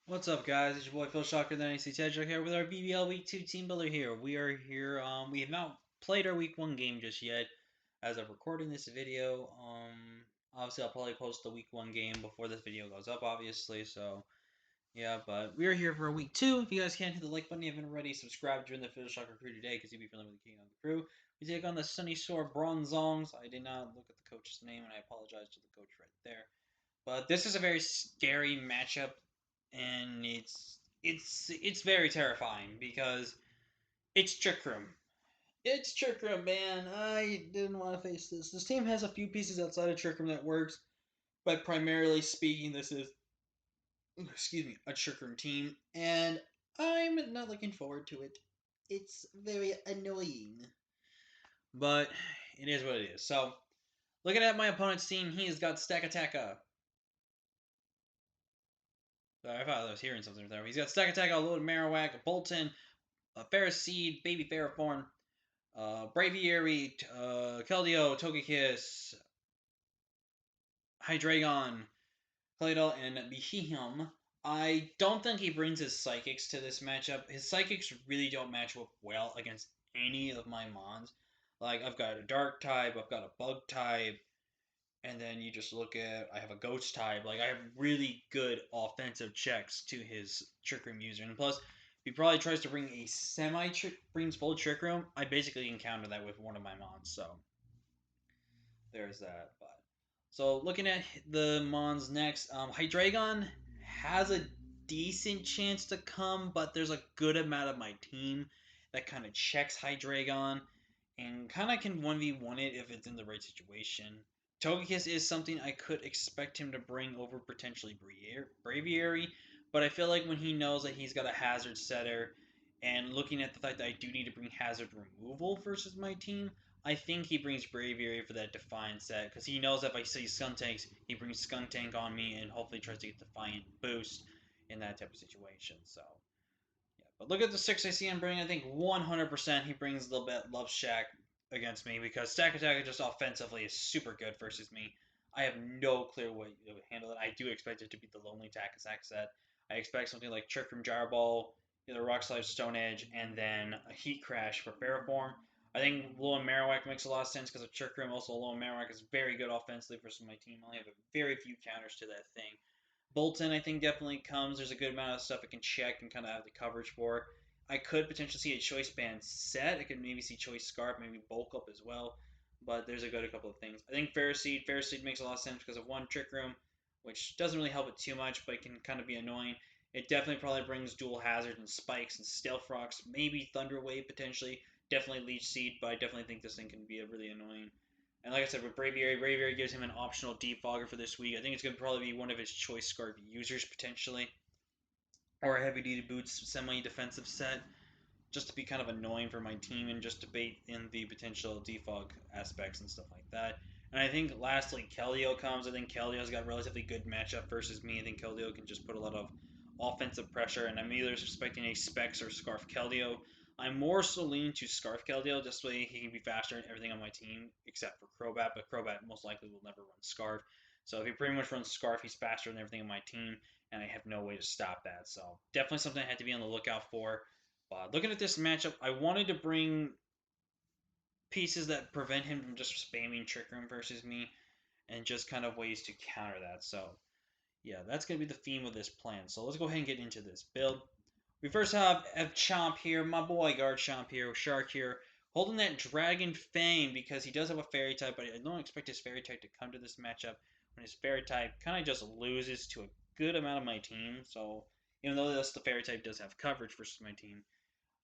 What's up, guys? It's your boy Phil Shocker, the NC Tedrick here with our VBL Week 2 Team Builder here. We are here, we have not played our Week 1 game just yet. As I'm recording this video, obviously I'll probably post the Week 1 game before this video goes up, obviously, so, yeah, but we are here for Week 2. If you guys can't hit the like button if you haven't already, subscribe, join the Phil Shocker crew today, because you'll be friendly with the king of the crew. We take on the Sunny Shore Bronzongs. I did not look at the coach's name, and I apologize to the coach right there. But this is a very scary matchup, and it's very terrifying because it's Trick Room. It's Trick Room, man. I didn't want to face this. This team has a few pieces outside of Trick Room that works, but primarily speaking, this is a Trick Room team, and I'm not looking forward to it. It's very annoying, but it is what it is. So, looking at my opponent's team, he has got Stack Attacka. I thought I was hearing something there. He's got Stack Attack, Load Marowak, Bolton, Ferroseed, Baby Ferroform, Braviary, Keldeo, Togekiss, Hydreigon, Claydol, and Behemoth. I don't think he brings his Psychics to this matchup. His Psychics really don't match up well against any of my Mons. Like, I've got a Dark type, I've got a Bug type, and then you just look at I have a Ghost type. Like I have really good offensive checks to his Trick Room user, and plus, if he probably tries to bring a semi trick brings full Trick Room, I basically encounter that with one of my mons. So there's that. But so looking at the mons next, Hydreigon has a decent chance to come, but there's a good amount of my team that kind of checks Hydreigon and kind of can 1v1 it if it's in the right situation. Togekiss is something I could expect him to bring over potentially Braviary, but I feel like when he knows that he's got a hazard setter, and looking at the fact that I do need to bring hazard removal versus my team, I think he brings Braviary for that Defiant set, because he knows that if I see Skuntanks, he brings Skuntank on me and hopefully tries to get Defiant boost in that type of situation. So, yeah. But look at the 6 I see him bring. I think 100% he brings a little bit Love Shack against me, because Stack Attack just offensively is super good versus me. I have no clear way to handle it. I do expect it to be the Lonely Attack set. I expect something like Trick from Jar Ball, either Rock Slide, Stone Edge, and then a Heat Crash for Ferroform. I think Lone Marowak makes a lot of sense because of Trick Room. Also, Lone Marowak is very good offensively versus my team. I only have very few counters to that thing. Bolton, I think, definitely comes. There's a good amount of stuff it can check and kind of have the coverage for. I could potentially see a Choice Band set. I could maybe see Choice Scarf, maybe Bulk Up as well. But there's a good couple of things. I think Ferroseed makes a lot of sense because of one Trick Room, which doesn't really help it too much, but it can kind of be annoying. It definitely probably brings dual hazard and spikes and stealth rocks, maybe Thunder Wave potentially, definitely Leech Seed, but I definitely think this thing can be really annoying. And like I said, with Braviary gives him an optional defogger for this week. I think it's going to probably be one of his choice Scarf users potentially, or a heavy duty boots semi defensive set, just to be kind of annoying for my team and just to bait in the potential defog aspects and stuff like that. And I think lastly, Keldeo comes. I think Keldeo's got a relatively good matchup versus me. I think Keldeo can just put a lot of offensive pressure, and I'm either expecting a Specs or Scarf Keldeo. I'm more so leaning to Scarf Keldeo, just so he can be faster in everything on my team, except for Crobat, but Crobat most likely will never run Scarf. So if he pretty much runs Scarf, he's faster than everything on my team, and I have no way to stop that. So definitely something I had to be on the lookout for. But looking at this matchup, I wanted to bring pieces that prevent him from just spamming Trick Room versus me, and just kind of ways to counter that. So yeah, that's going to be the theme of this plan. So let's go ahead and get into this build. We first have Chomp here, my boy Garchomp here, Shark here, holding that Dragon Fang because he does have a Fairy type, but I don't expect his Fairy type to come to this matchup when his Fairy type kind of just loses to a good amount of my team. So even though the Fairy type does have coverage versus my team,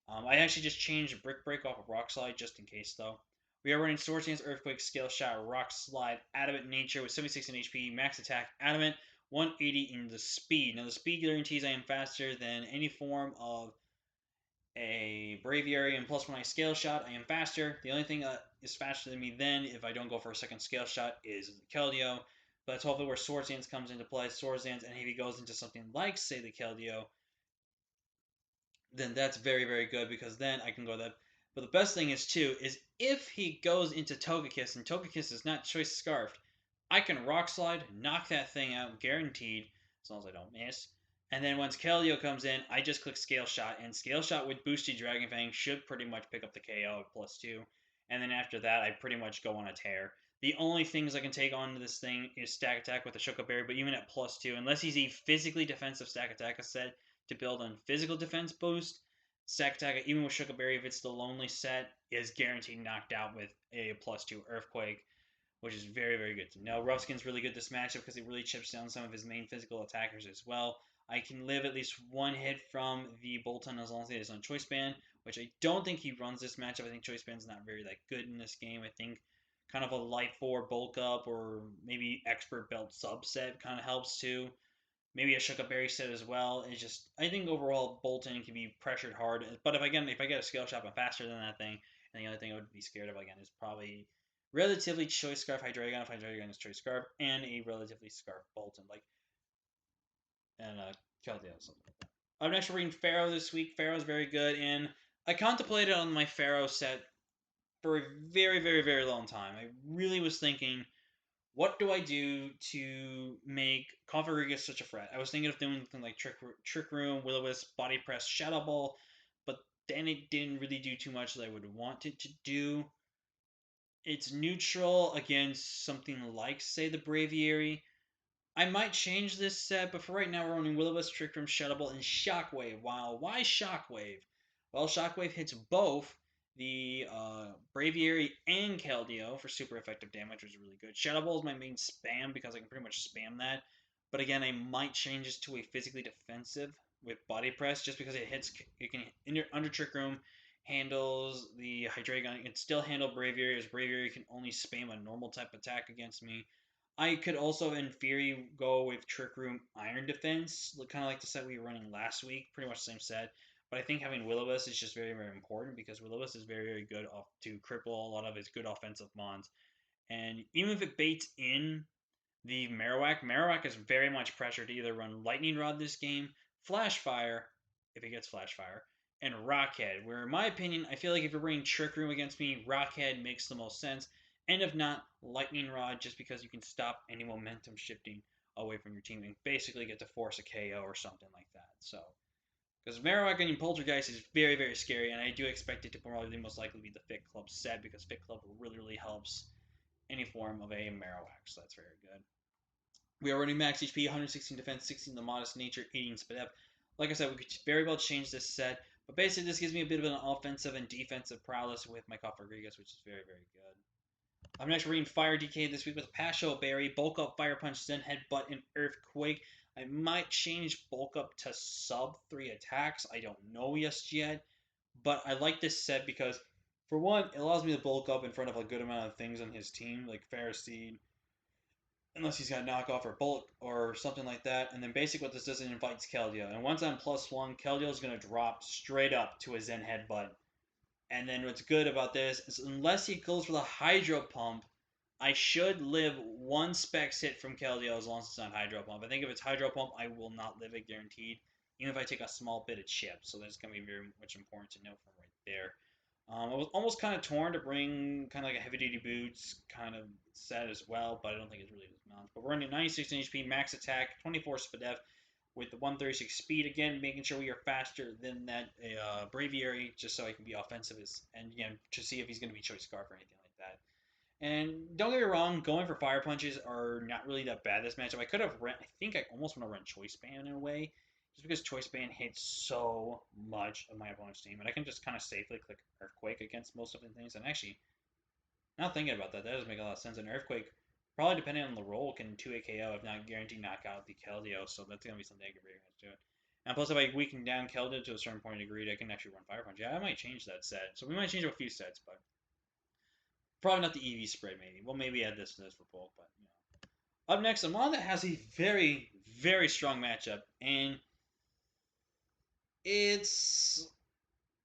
I actually just changed Brick Break off of Rock Slide just in case though. We are running Swords Dance, Earthquake, Scale Shot, Rock Slide, Adamant Nature with 76 in HP, Max Attack, Adamant, 180 in the speed. Now the speed guarantees I am faster than any form of a Braviary, and plus when I Scale Shot, I am faster. The only thing that is faster than me then, if I don't go for a second Scale Shot, is Keldeo. But that's hopefully where Swords Dance comes into play. Swords Dance, and if he goes into something like, say, the Keldeo, then that's very, very good because then I can go that. But the best thing is, too, is if he goes into Togekiss and Togekiss is not Choice Scarfed, I can Rock Slide, knock that thing out, guaranteed, as long as I don't miss. And then once Keldeo comes in, I just click Scale Shot, and Scale Shot with Boosted Dragon Fang should pretty much pick up the KO at +2. And then after that, I pretty much go on a tear. The only things I can take on this thing is Stack Attack with the Shuka Berry, but even at +2, unless he's a physically defensive Stack Attack set to build on physical defense boost, Stack Attack, even with Shuka Berry, if it's the lonely set, is guaranteed knocked out with a +2 Earthquake, which is very, very good to know. Ruskin's really good this matchup because he really chips down some of his main physical attackers as well. I can live at least one hit from the Bolton as long as it is on Choice Band, which I don't think he runs this matchup. I think Choice Band's not very good in this game. I think kind of a Light 4 bulk up or maybe Expert Belt subset kind of helps too. Maybe a Shook Up Berry set as well. It's just I think overall Bolton can be pressured hard. But if I get a Scale Shot, I'm faster than that thing. And the only thing I would be scared of again is probably relatively Choice Scarf Hydreigon if Hydreigon is Choice Scarf, and a relatively Scarf Bolton and Keldeo something like that. Up next, we're reading Pharaoh this week. Pharaoh's very good, and I contemplated on my Pharaoh set for a very, very, very long time. I really was thinking, what do I do to make Configuriga such a threat? I was thinking of doing something like Trick Room, Will-O-Wisp, Body Press, Shadow Ball, but then it didn't really do too much that I would want it to do. It's neutral against something like, say, the Braviary. I might change this set, but for right now, we're running Will-O-Wisp, Trick Room, Shadow Ball, and Shockwave. Wow, why Shockwave? Well, Shockwave hits both the Braviary and Keldeo for super effective damage, which is really good. Shadow Ball is my main spam because I can pretty much spam that. But again, I might change this to a physically defensive with Body Press just because it can, under Trick Room, handles the Hydreigon. It can still handle Braviary, as Braviary can only spam a normal type attack against me. I could also, in theory, go with Trick Room Iron Defense, kind of like the set we were running last week, pretty much the same set. But I think having Will-O-Wisp is just very, very important because Will-O-Wisp is very, very good to cripple a lot of his good offensive mons. And even if it baits in the Marowak is very much pressured to either run Lightning Rod this game, Flash Fire, if it gets Flash Fire, and Rockhead. Where, in my opinion, I feel like if you're bringing Trick Room against me, Rockhead makes the most sense. And if not, Lightning Rod, just because you can stop any momentum shifting away from your team and basically get to force a KO or something like that. So, because Marowak and Poltergeist is very, very scary, and I do expect it to probably most likely be the Fit Club set because Fit Club really, really helps any form of a Marowak, so that's very good. We are running max HP, 116 defense, 16 the modest nature, 18 speed up. Like I said, we could very well change this set, but basically this gives me a bit of an offensive and defensive prowess with my Cofagrigus, which is very, very good. I'm next reading Fire DK this week with Pasho Berry, Bulk Up, Fire Punch, Zen Headbutt, and Earthquake. I might change Bulk Up to sub 3 attacks. I don't know just yet, but I like this set because, for one, it allows me to bulk up in front of a good amount of things on his team, like Ferroseed, unless he's got knockoff or bulk or something like that. And then basic what this does, it invites Keldeo. And once I'm +1, Keldeo is going to drop straight up to a Zen Headbutt. And then what's good about this is unless he goes for the Hydro Pump, I should live one Specs hit from Keldeo as long as it's not Hydro Pump. I think if it's Hydro Pump, I will not live it guaranteed, even if I take a small bit of chip. So that's going to be very much important to know from right there. I was almost kind of torn to bring kind of like a heavy duty boots kind of set as well, but I don't think it's really as mounts. But we're running 96 HP, max attack, 24 Spadef with the 136 speed again, making sure we are faster than that Braviary, just so I can be offensive and again to see if he's going to be Choice Scarf or anything like that. And don't get me wrong, going for Fire Punches are not really that bad this matchup. I could have I think I almost want to run Choice Band in a way, just because Choice Band hits so much of my opponent's team, and I can just kind of safely click Earthquake against most of the things. And actually, now thinking about that, that does make a lot of sense. An Earthquake, probably depending on the role, can 2 KO if not guaranteed knockout the Keldeo, so that's going to be something I could very much do it. And plus, if I weaken down Keldeo to a certain point of degree, I can actually run Fire Punch. Yeah, I might change that set. So we might change a few sets, but probably not the EV spread, maybe. We'll maybe add this to this for bulk, but you know. Up next, a mod that has a very, very strong matchup, and it's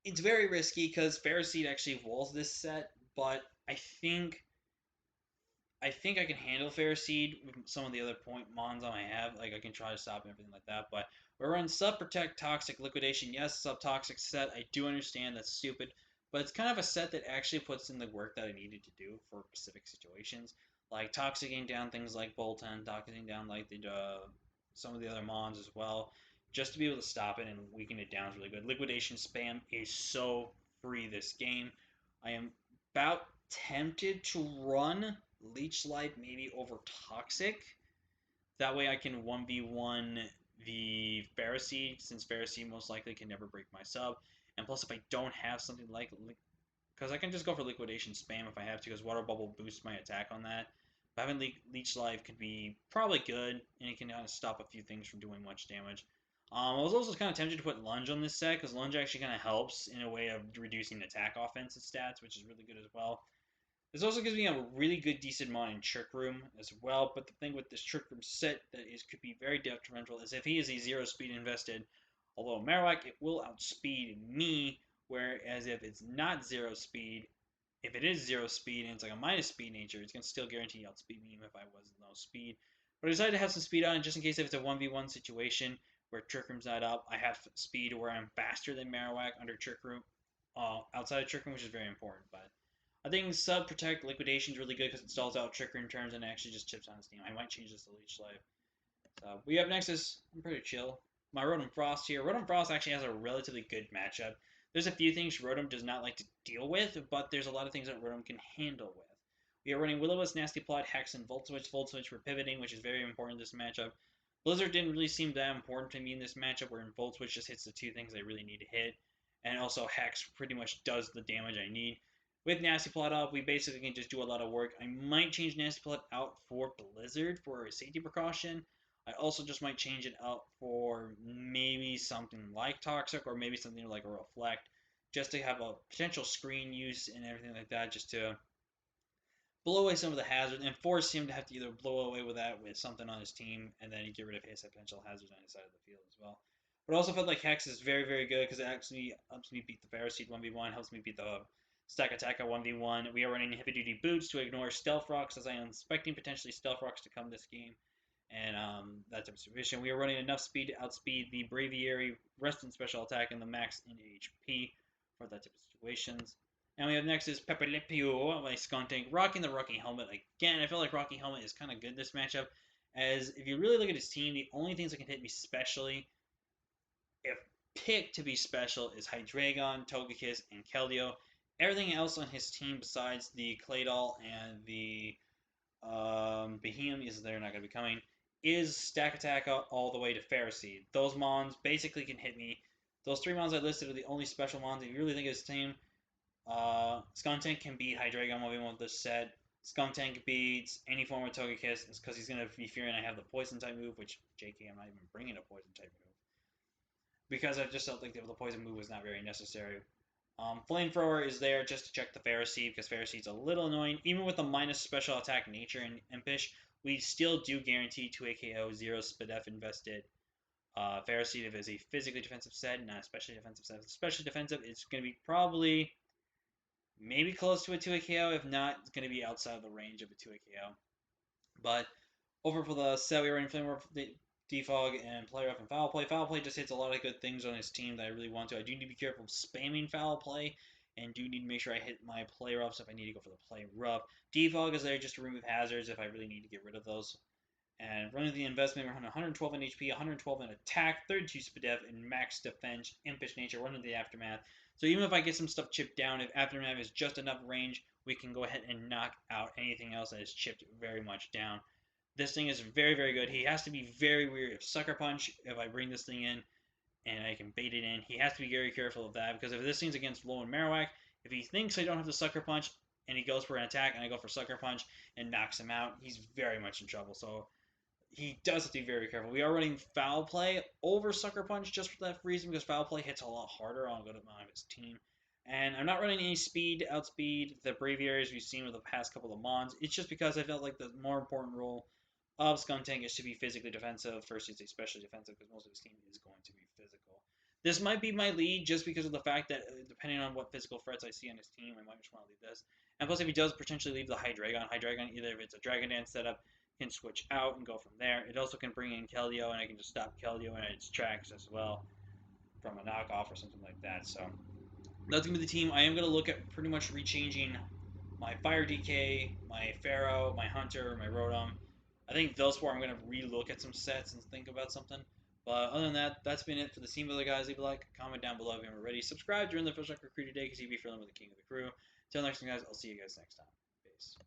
it's very risky because Ferroseed actually walls this set, but I think I can handle Ferroseed with some of the other point mons I have. Like I can try to stop and everything like that. But we're running Sub Protect Toxic Liquidation. Yes, Sub Toxic set. I do understand that's stupid, but it's kind of a set that actually puts in the work that I needed to do for specific situations, like toxicing down things like Bolton, toxicing down like the some of the other mons as well. just to be able to stop it and weaken it down is really good. Liquidation spam is so free this game. I am about tempted to run Leech Life maybe over Toxic. That way I can 1v1 the Pharisee, since Pharisee most likely can never break my sub. And plus, if I don't have something like, because I can just go for liquidation spam if I have to, because water bubble boosts my attack on that. But having leech life could be probably good, and it can kind of stop a few things from doing much damage. I was also kind of tempted to put lunge on this set, because lunge actually kind of helps in a way of reducing attack offensive stats, which is really good as well. This also gives me a really good decent mod in Trick Room as well, but the thing with this Trick Room set that is could be very detrimental is if he is a 0 speed invested, although Marowak, it will outspeed me, whereas if it's not 0 speed, if it is 0 speed and it's like a minus speed nature, it's going to still guarantee outspeed me even if I was no speed. But I decided to have some speed on just in case if it's a 1v1 situation where Trick Room's not up, I have speed where I'm faster than Marowak under Trick Room, outside of Trick Room, which is very important, but I think Sub Protect Liquidation is really good because it stalls out Trick Room turns and actually just chips on his team. I might change this to Leech Life. So we have next is I'm pretty chill. My Rotom Frost here. Rotom Frost actually has a relatively good matchup. There's a few things Rotom does not like to deal with, but there's a lot of things that Rotom can handle with. We are running Will-O-Wisp, Nasty Plot, Hex, and Volt Switch. Volt Switch for pivoting, which is very important in this matchup. Blizzard didn't really seem that important to me in this matchup, where Volt Switch just hits the two things I really need to hit. And also Hex pretty much does the damage I need. With Nasty Plot up, we basically can just do a lot of work. I might change Nasty Plot out for Blizzard for a safety precaution. I also just might change it out for maybe something like Toxic or maybe something like a Reflect, just to have a potential screen use and everything like that, just to blow away some of the hazards and force him to have to either blow away with that with something on his team and then get rid of his potential hazards on his side of the field as well. But I also felt like Hex is very, very good because it actually helps me beat the Pharisee 1v1, helps me beat the Stack Attack at 1v1. We are running heavy duty boots to ignore Stealth Rocks, as I am expecting potentially Stealth Rocks to come this game. And that type of situation. We are running enough speed to outspeed the Braviary, Rest and Special Attack, and the max in HP for that type of situations. And we have next is Pepelepio by Skuntank, rocking the Rocky Helmet. Again, I feel like Rocky Helmet is kind of good this matchup, as if you really look at his team, the only things that can hit me specially, if picked to be special, is Hydreigon, Togekiss, and Keldeo. Everything else on his team besides the Claydol and the Behemoth is they're not going to be coming, is Stack Attack all the way to Pharisee. Those Mons basically can hit me. Those three Mons I listed are the only special Mons. If you really think of his team, Skuntank can beat Hydreigon 1v1 with this set. Skuntank beats any form of Togekiss because he's going to be fearing I have the Poison type move, which JK, I'm not even bringing a Poison type move. Because I just don't think that the Poison move was not very necessary. Flamethrower is there just to check the Pharisee because Pharisee's a little annoying. Even with the minus special attack nature and Impish, we still do guarantee 2 KO, 0 Spadef invested. Pharisee if it's a physically defensive set, not especially defensive set. Especially defensive, it's going to be probably maybe close to a 2 KO. If not, it's going to be outside the range of a 2 KO. But over for the set, we were in Flamethrower, Defog, and Play Rough and Foul Play. Foul Play just hits a lot of good things on his team that I really want to. I do need to be careful of spamming Foul Play, and do need to make sure I hit my Play Roughs if I need to go for the Play Rough. Defog is there just to remove hazards if I really need to get rid of those. And running the investment, we're 112 in HP, 112 in attack, 32 Spadef, and max defense, Impish nature, running the Aftermath. So even if I get some stuff chipped down, if Aftermath is just enough range, we can go ahead and knock out anything else that is chipped very much down. This thing is very, very good. He has to be very weary of Sucker Punch if I bring this thing in and I can bait it in. He has to be very careful of that because if this thing's against Low and Marowak, if he thinks I don't have the Sucker Punch and he goes for an attack and I go for Sucker Punch and knocks him out, he's very much in trouble. So he does have to be very careful. We are running Foul Play over Sucker Punch just for that reason because Foul Play hits a lot harder on a good amount of his team. And I'm not running any speed, outspeed, the Braviaries we've seen with the past couple of Mons. It's just because I felt like the more important role of Skuntank is to be physically defensive versus especially defensive because most of his team is going to be physical. This might be my lead just because of the fact that depending on what physical threats I see on his team, I might just want to leave this. And plus, if he does potentially leave the Hydreigon, either if it's a Dragon Dance setup, can switch out and go from there. It also can bring in Keldeo, and I can just stop Keldeo in its tracks as well from a knockoff or something like that. So that's going to be the team. I am going to look at pretty much rechanging my Fire DK, my Pharaoh, my Hunter, my Rotom. I think those four I'm going to relook at some sets and think about something. But other than that, that's been it for the Teambuilder guys. Leave a like, comment down below if you haven't already. Subscribe during the first record crew today because you'll be feeling with the king of the crew. Until next time, guys, I'll see you guys next time. Peace.